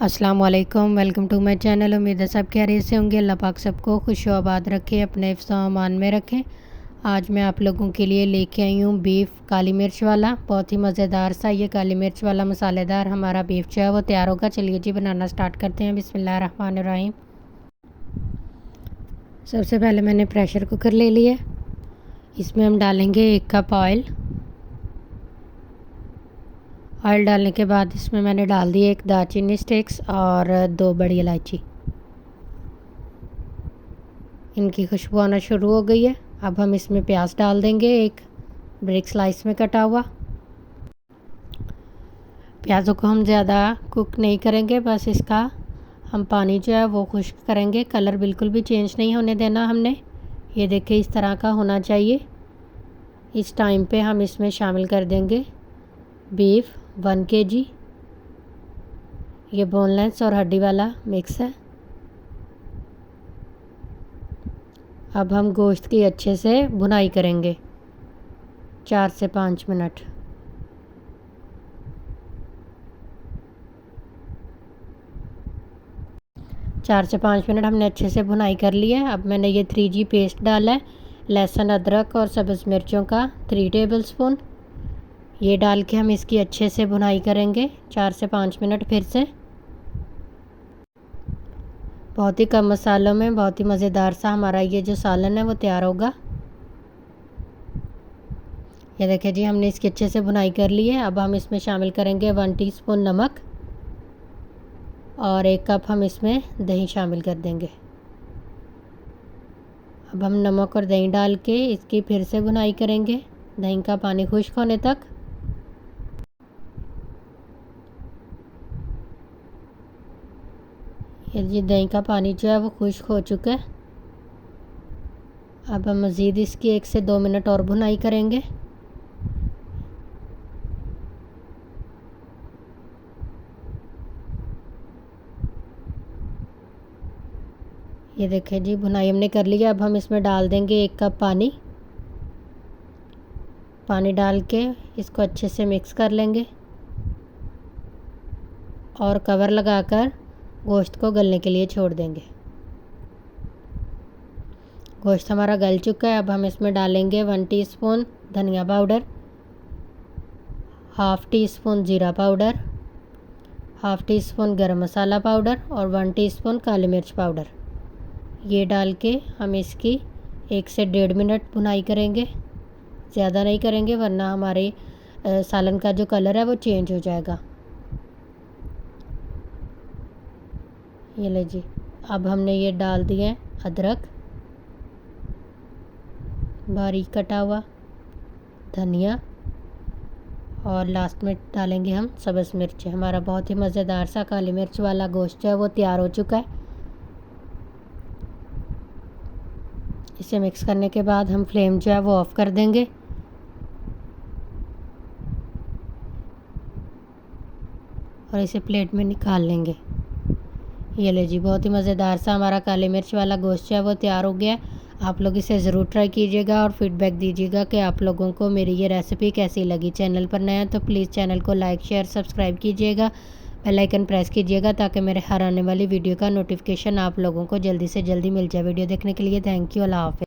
अस्सलाम वालेकुम, welcome to my channel. उम्मीद है सब खैरियत से होंगे। अल्लाह पाक सबको खुश व आबाद रखे, अपने हिफ्ज़ व अमान में रखें। आज मैं आप लोगों के लिए लेके आई हूँ बीफ काली मिर्च वाला। बहुत ही मज़ेदार सा ये काली मिर्च वाला मसालेदार हमारा बीफ जो है वो तैयार होगा। चलिए जी बनाना स्टार्ट करते हैं। बिस्मिल्लाहिर्रहमानिर्रहीम। सबसे पहले मैंने प्रेशर कुकर ले लिया। इसमें हम डालेंगे 1 कप ऑयल। ऑयल डालने के बाद इसमें मैंने डाल दी 1 दालचीनी स्टिक्स और 2 बड़ी इलायची। इनकी खुशबू आना शुरू हो गई है। अब हम इसमें प्याज डाल देंगे, 1 ब्रिक स्लाइस में कटा हुआ। प्याज़ों को हम ज़्यादा कुक नहीं करेंगे, बस इसका हम पानी जो है वो खुश्क करेंगे। कलर बिल्कुल भी चेंज नहीं होने देना हमने। ये देखिए इस तरह का होना चाहिए। इस टाइम पे हम इसमें शामिल कर देंगे बीफ 1 kg। ये बोनलेस और हड्डी वाला मिक्स है। अब हम गोश्त की अच्छे से भुनाई करेंगे 4 से 5 मिनट। चार से 5 मिनट हमने अच्छे से भुनाई कर ली है। अब मैंने ये 3G पेस्ट डाला है, लहसुन अदरक और सब्ज़ मिर्चों का 3 टेबलस्पून। ये डाल के हम इसकी अच्छे से भुनाई करेंगे 4 से 5 मिनट फिर से। बहुत ही कम मसालों में बहुत ही मज़ेदार सा हमारा ये जो सालन है वो तैयार होगा। ये देखिए जी हमने इसकी अच्छे से भुनाई कर ली है। अब हम इसमें शामिल करेंगे 1 टीस्पून नमक और 1 कप हम इसमें दही शामिल कर देंगे। अब हम नमक और दही डाल के इसकी फिर से भुनाई करेंगे दही का पानी खुश्क होने तक। ये जी दही का पानी जो है वो खुश्क हो चुका है। अब हम मज़ीद इसकी 1 से 2 मिनट और भुनाई करेंगे। ये देखिए जी भुनाई हमने कर लिया। अब हम इसमें डाल देंगे 1 कप पानी। पानी डाल के इसको अच्छे से मिक्स कर लेंगे और कवर लगाकर गोश्त को गलने के लिए छोड़ देंगे। गोश्त हमारा गल चुका है। अब हम इसमें डालेंगे 1 टीस्पून धनिया पाउडर, हाफ़ टीस्पून जीरा पाउडर, हाफ़ टीस्पून गरम मसाला पाउडर और 1 टीस्पून काली मिर्च पाउडर। ये डाल के हम इसकी 1 से 1.5 मिनट भुनाई करेंगे। ज़्यादा नहीं करेंगे वरना हमारे सालन का जो कलर है वो चेंज हो जाएगा। ये ले जी अब हमने ये डाल दिए अदरक बारीक कटा हुआ, धनिया और लास्ट में डालेंगे हम सब्ज़ मिर्च। हमारा बहुत ही मज़ेदार सा काली मिर्च वाला गोश्त जो है वो तैयार हो चुका है। इसे मिक्स करने के बाद हम फ्लेम जो है वो ऑफ़ कर देंगे और इसे प्लेट में निकाल लेंगे। ये ले जी बहुत ही मज़ेदार सा हमारा काली मिर्च वाला गोश्त जो है वो तैयार हो गया है। आप लोग इसे ज़रूर ट्राई कीजिएगा और फीडबैक दीजिएगा कि आप लोगों को मेरी ये रेसिपी कैसी लगी। चैनल पर नया तो प्लीज़ चैनल को लाइक शेयर सब्सक्राइब कीजिएगा, बेल आइकन प्रेस कीजिएगा ताकि मेरे हर आने वाली वीडियो का नोटिफिकेशन आप लोगों को जल्दी से जल्दी मिल जाए। वीडियो देखने के लिए थैंक यू। अल्लाह हाफ़िज़।